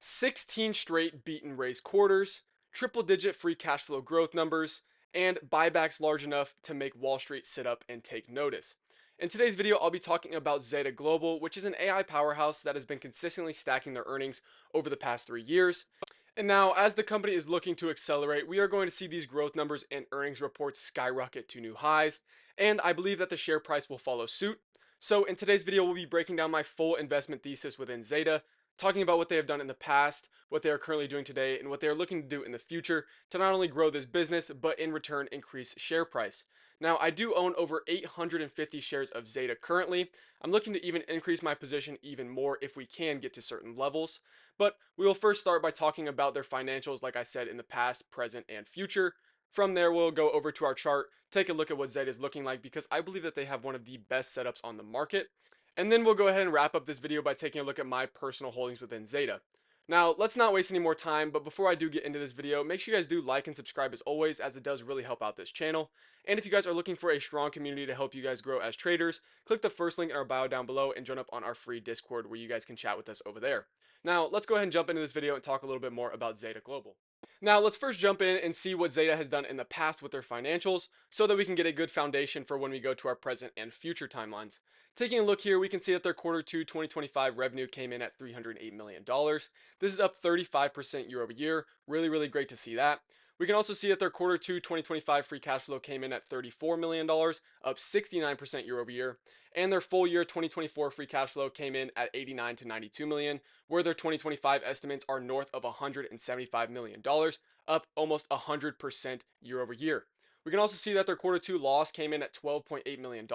16 straight beat and raise quarters, triple digit free cash flow growth numbers, and buybacks large enough to make Wall Street sit up and take notice. In today's video, I'll be talking about Zeta Global, which is an AI powerhouse that has been consistently stacking their earnings over the past 3 years. And now, as the company is looking to accelerate, we are going to see these growth numbers and earnings reports skyrocket to new highs, and I believe that the share price will follow suit. So, in today's video, we'll be breaking down my full investment thesis within Zeta, talking about what they have done in the past, what they are currently doing today, and what they are looking to do in the future to not only grow this business, but in return increase share price. Now, I do own over 850 shares of Zeta currently. I'm looking to even increase my position even more if we can get to certain levels. But we will first start by talking about their financials, like I said, in the past, present, and future. From there, we'll go over to our chart, take a look at what Zeta is looking like because I believe that they have one of the best setups on the market. And then we'll go ahead and wrap up this video by taking a look at my personal holdings within Zeta. Now, let's not waste any more time, but before I do get into this video, make sure you guys do like and subscribe as always, as it does really help out this channel. And if you guys are looking for a strong community to help you guys grow as traders, click the first link in our bio down below and join up on our free Discord where you guys can chat with us over there. Now, let's go ahead and jump into this video and talk a little bit more about Zeta Global. Now, let's first jump in and see what Zeta has done in the past with their financials so that we can get a good foundation for when we go to our present and future timelines. Taking a look here, we can see that their Q2 2025 revenue came in at $308 million. This is up 35% year over year. Really great to see that. We can also see that their Q2 2025 free cash flow came in at $34 million, up 69% year over year. And their full year 2024 free cash flow came in at 89 to 92 million, where their 2025 estimates are north of $175 million, up almost 100% year over year. We can also see that their Q2 loss came in at $12.8 million.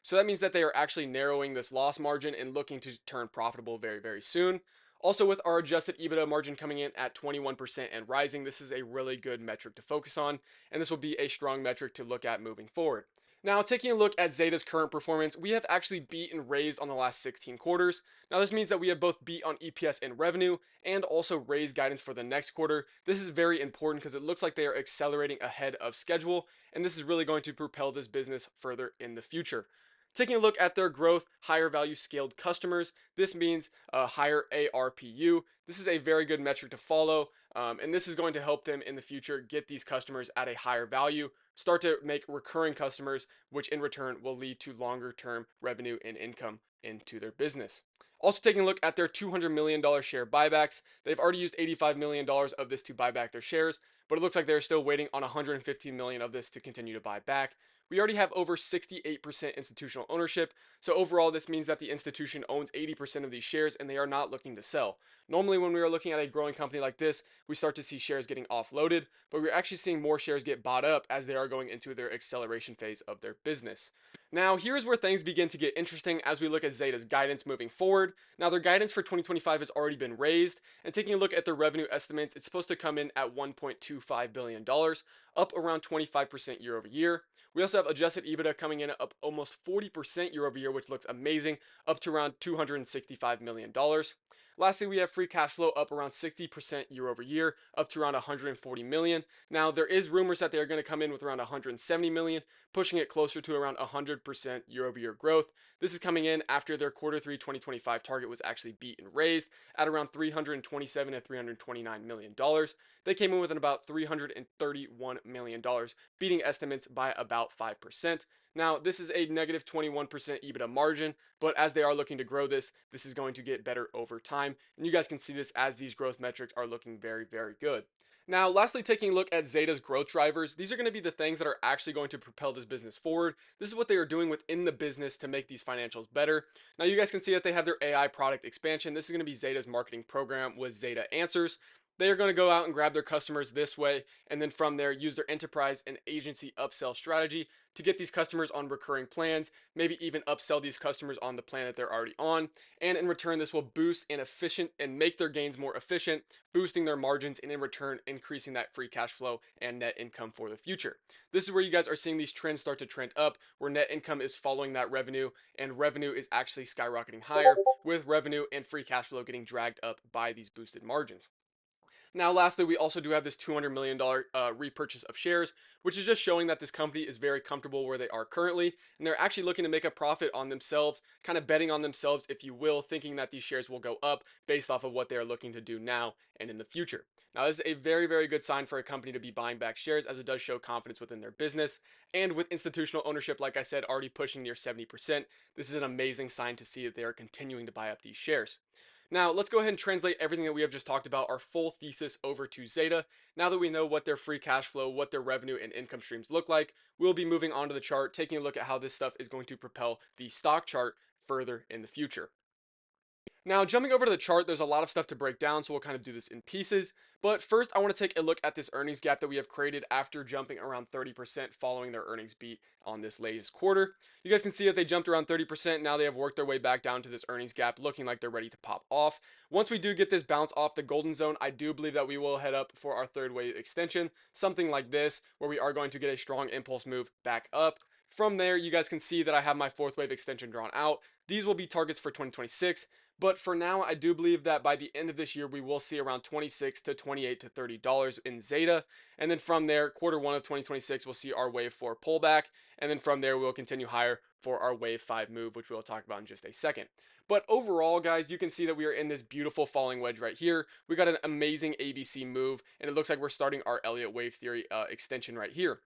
So that means that they are actually narrowing this loss margin and looking to turn profitable very soon. Also, with our adjusted EBITDA margin coming in at 21% and rising, this is a really good metric to focus on, and this will be a strong metric to look at moving forward. Now, taking a look at Zeta's current performance, we have actually beat and raised on the last 16 quarters. Now, this means that we have both beat on EPS and revenue and also raised guidance for the next quarter. This is very important because it looks like they are accelerating ahead of schedule, and this is really going to propel this business further in the future. Taking a look at their growth, higher value scaled customers, this means a higher ARPU. This is a very good metric to follow, and this is going to help them in the future get these customers at a higher value, start to make recurring customers, which in return will lead to longer term revenue and income into their business. Also, taking a look at their $200 million share buybacks, they've already used $85 million of this to buy back their shares, but it looks like they're still waiting on $115 million of this to continue to buy back. We already have over 68% institutional ownership, so overall this means that the institution owns 80% of these shares and they are not looking to sell. Normally when we are looking at a growing company like this, we start to see shares getting offloaded, but we're actually seeing more shares get bought up as they are going into their acceleration phase of their business. Now, here's where things begin to get interesting as we look at Zeta's guidance moving forward. Now, their guidance for 2025 has already been raised, and taking a look at their revenue estimates, it's supposed to come in at $1.25 billion, up around 25% year over year. We also have adjusted EBITDA coming in up almost 40% year over year, which looks amazing, up to around $265 million. Lastly, we have free cash flow up around 60% year over year, up to around 140 million. Now, there is rumors that they are going to come in with around 170 million, pushing it closer to around 100% year over year growth. This is coming in after their Q3 2025 target was actually beat and raised at around 327 and 329 million dollars. They came in with about 331 million dollars, beating estimates by about 5%. Now, this is a negative 21% EBITDA margin, but as they are looking to grow this, this is going to get better over time. And you guys can see this as these growth metrics are looking very good. Now, lastly, taking a look at Zeta's growth drivers, these are going to be the things that are actually going to propel this business forward. This is what they are doing within the business to make these financials better. Now, you guys can see that they have their AI product expansion. This is going to be Zeta's marketing program with Zeta Answers. They are going to go out and grab their customers this way, and then from there, use their enterprise and agency upsell strategy to get these customers on recurring plans, maybe even upsell these customers on the plan that they're already on. And in return, this will boost and efficient and make their gains more efficient, boosting their margins, and in return, increasing that free cash flow and net income for the future. This is where you guys are seeing these trends start to trend up, where net income is following that revenue, and revenue is actually skyrocketing higher, with revenue and free cash flow getting dragged up by these boosted margins. Now, lastly, we also do have this $200 million repurchase of shares, which is just showing that this company is very comfortable where they are currently, and they're actually looking to make a profit on themselves, kind of betting on themselves, if you will, thinking that these shares will go up based off of what they are looking to do now and in the future. Now, this is a very, very good sign for a company to be buying back shares, as it does show confidence within their business. And with institutional ownership, like I said, already pushing near 70%, this is an amazing sign to see that they are continuing to buy up these shares. Now, let's go ahead and translate everything that we have just talked about, our full thesis, over to Zeta. Now that we know what their free cash flow, what their revenue and income streams look like, we'll be moving on to the chart, taking a look at how this stuff is going to propel the stock chart further in the future. Now, jumping over to the chart, there's a lot of stuff to break down, so we'll kind of do this in pieces. But first, I want to take a look at this earnings gap that we have created after jumping around 30% following their earnings beat on this latest quarter. You guys can see that they jumped around 30%. Now they have worked their way back down to this earnings gap, looking like they're ready to pop off. Once we do get this bounce off the golden zone, I do believe that we will head up for our third wave extension, something like this, where we are going to get a strong impulse move back up. From there, you guys can see that I have my fourth wave extension drawn out. These will be targets for 2026. But for now, I do believe that by the end of this year, we will see around 26 to 28 to $30 in Zeta. And then from there, quarter one of 2026, we'll see our wave 4 pullback. And then from there, we'll continue higher for our wave 5 move, which we'll talk about in just a second. But overall, guys, you can see that we are in this beautiful falling wedge right here. We got an amazing ABC move, and it looks like we're starting our Elliott wave theory extension right here.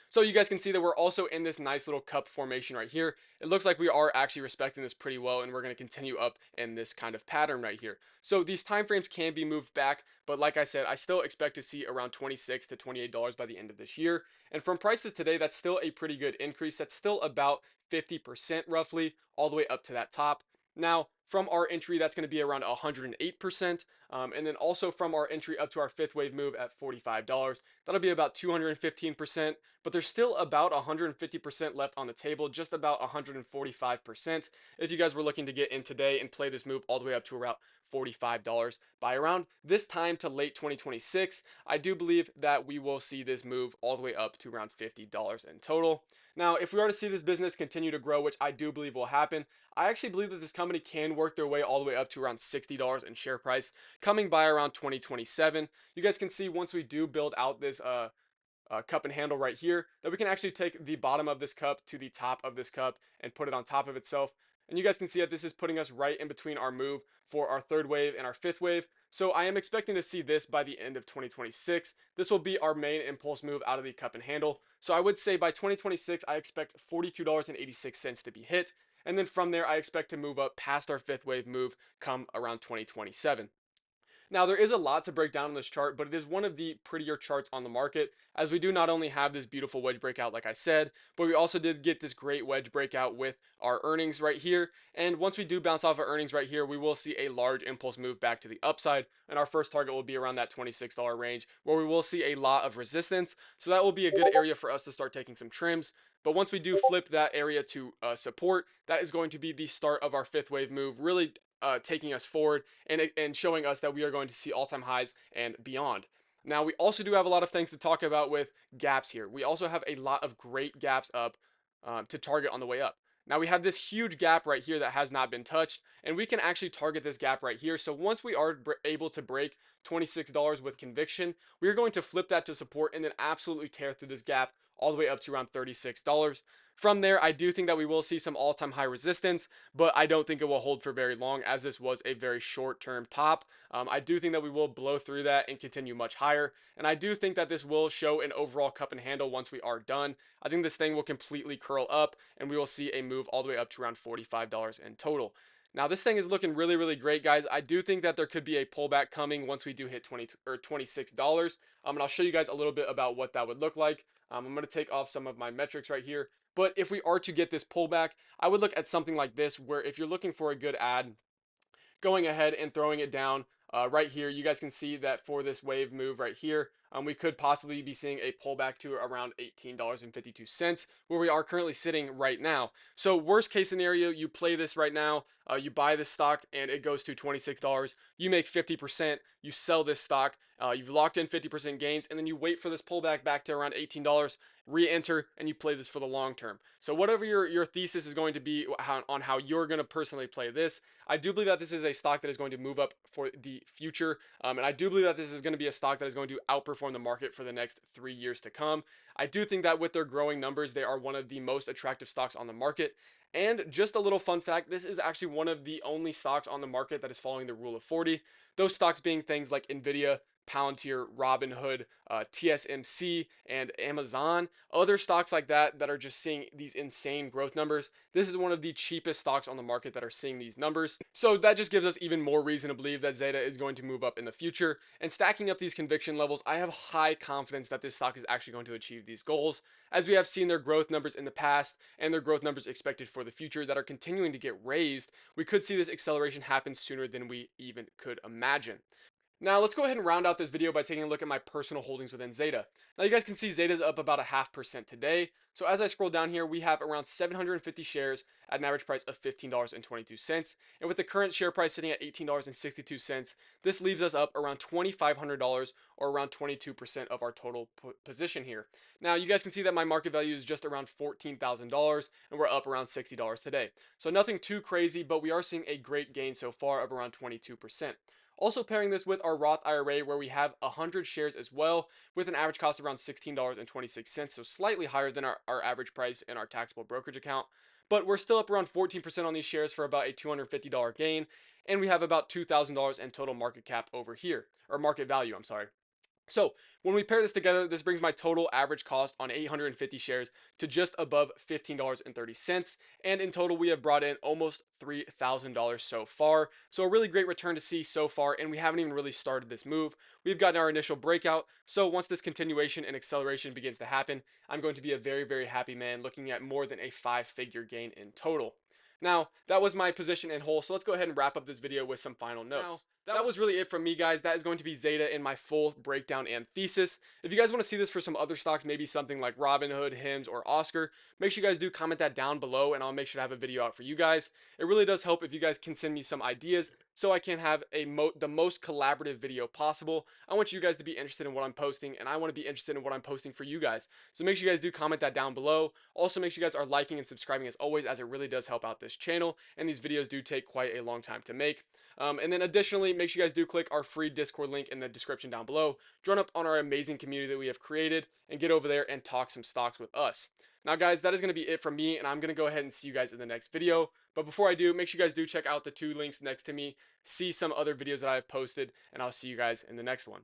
So you guys can see that we're also in this nice little cup formation right here. It looks like we are actually respecting this pretty well, and we're going to continue up in this kind of pattern right here. So these time frames can be moved back, but like I said, I still expect to see around $26 to $28 by the end of this year. And from prices today, that's still a pretty good increase. That's still about 50% roughly, all the way up to that top. Now, from our entry, that's going to be around 108%. And then also from our entry up to our fifth wave move at $45, that'll be about 215%. But there's still about 150% left on the table, just about 145% if you guys were looking to get in today and play this move all the way up to around $45. By around this time to late 2026, I do believe that we will see this move all the way up to around $50 in total. Now, if we are to see this business continue to grow, which I do believe will happen, I actually believe that this company can work their way all the way up to around $60 in share price, coming by around 2027. You guys can see once we do build out this cup and handle right here, that we can actually take the bottom of this cup to the top of this cup and put it on top of itself. And you guys can see that this is putting us right in between our move for our third wave and our fifth wave. So I am expecting to see this by the end of 2026. This will be our main impulse move out of the cup and handle. So I would say by 2026, I expect $42.86 to be hit. And then from there, I expect to move up past our fifth wave move come around 2027. Now, there is a lot to break down on this chart, but it is one of the prettier charts on the market, as we do not only have this beautiful wedge breakout, like I said, but we also did get this great wedge breakout with our earnings right here. And once we do bounce off of earnings right here, we will see a large impulse move back to the upside. And our first target will be around that $26 range, where we will see a lot of resistance. So that will be a good area for us to start taking some trims. But once we do flip that area to support, that is going to be the start of our fifth wave move, really taking us forward and showing us that we are going to see all-time highs and beyond. Now, we also do have a lot of things to talk about with gaps here. We also have a lot of great gaps up to target on the way up. Now, we have this huge gap right here that has not been touched, and we can actually target this gap right here. So once we are able to break $26 with conviction, we are going to flip that to support and then absolutely tear through this gap all the way up to around $36. From there, I do think that we will see some all-time high resistance, but I don't think it will hold for very long, as this was a very short-term top. I do think that we will blow through that and continue much higher, and I do think that this will show an overall cup and handle once we are done. I think this thing will completely curl up, and we will see a move all the way up to around $45 in total. Now, this thing is looking really, really great, guys. I do think that there could be a pullback coming once we do hit $26. And I'll show you guys a little bit about what that would look like. I'm going to take off some of my metrics right here. But if we are to get this pullback, I would look at something like this, where if you're looking for a good ad, going ahead and throwing it down right here, you guys can see that for this wave move right here, we could possibly be seeing a pullback to around $18.52, where we are currently sitting right now. So worst case scenario, you play this right now. You buy this stock and it goes to $26. You make 50%. You sell this stock. You've locked in 50% gains, and then you wait for this pullback back to around $18, re-enter, and you play this for the long term. So whatever your thesis is going to be on how you're going to personally play this, I do believe that this is a stock that is going to move up for the future, and I do believe that this is going to be a stock that is going to outperform the market for the next 3 years to come. I do think that with their growing numbers, they are one of the most attractive stocks on the market. And just a little fun fact, this is actually one of the only stocks on the market that is following the rule of 40. Those stocks being things like Nvidia, Palantir, Robinhood, TSMC, and Amazon. Other stocks like that that are just seeing these insane growth numbers. This is one of the cheapest stocks on the market that are seeing these numbers. So that just gives us even more reason to believe that Zeta is going to move up in the future. And stacking up these conviction levels, I have high confidence that this stock is actually going to achieve these goals, as we have seen their growth numbers in the past and their growth numbers expected for the future that are continuing to get raised. We could see this acceleration happen sooner than we even could imagine. Now let's go ahead and round out this video by taking a look at my personal holdings within Zeta. Now you guys can see Zeta is up about a 0.5% today. So as I scroll down here, we have around 750 shares at an average price of $15.22. And with the current share price sitting at $18.62, this leaves us up around $2,500, or around 22% of our total position here. Now you guys can see that my market value is just around $14,000, and we're up around $60 today. So nothing too crazy, but we are seeing a great gain so far of around 22%. Also pairing this with our Roth IRA, where we have 100 shares as well, with an average cost around $16.26, so slightly higher than our average price in our taxable brokerage account. But we're still up around 14% on these shares for about a $250 gain, and we have about $2,000 in total market cap over here, or market value, I'm sorry. So when we pair this together, this brings my total average cost on 850 shares to just above $15.30. And in total, we have brought in almost $3,000 so far. So a really great return to see so far. And we haven't even really started this move. We've gotten our initial breakout. So once this continuation and acceleration begins to happen, I'm going to be a very, very happy man, looking at more than a 5-figure gain in total. Now, that was my position in whole, so let's go ahead and wrap up this video with some final notes. That was really it from me, guys. That is going to be Zeta in my full breakdown and thesis. If you guys want to see this for some other stocks, maybe something like Robinhood, Hims, or Oscar, make sure you guys do comment that down below, and I'll make sure to have a video out for you guys. It really does help if you guys can send me some ideas so I can have the most collaborative video possible. I want you guys to be interested in what I'm posting, and I want to be interested in what I'm posting for you guys. So make sure you guys do comment that down below. Also, make sure you guys are liking and subscribing as always, as it really does help out this channel, and these videos do take quite a long time to make. And then additionally, make sure you guys do click our free Discord link in the description down below. Join up on our amazing community that we have created and get over there and talk some stocks with us. Now, guys, that is going to be it from me, and I'm going to go ahead and see you guys in the next video. But before I do, make sure you guys do check out the 2 links next to me, see some other videos that I have posted, and I'll see you guys in the next one.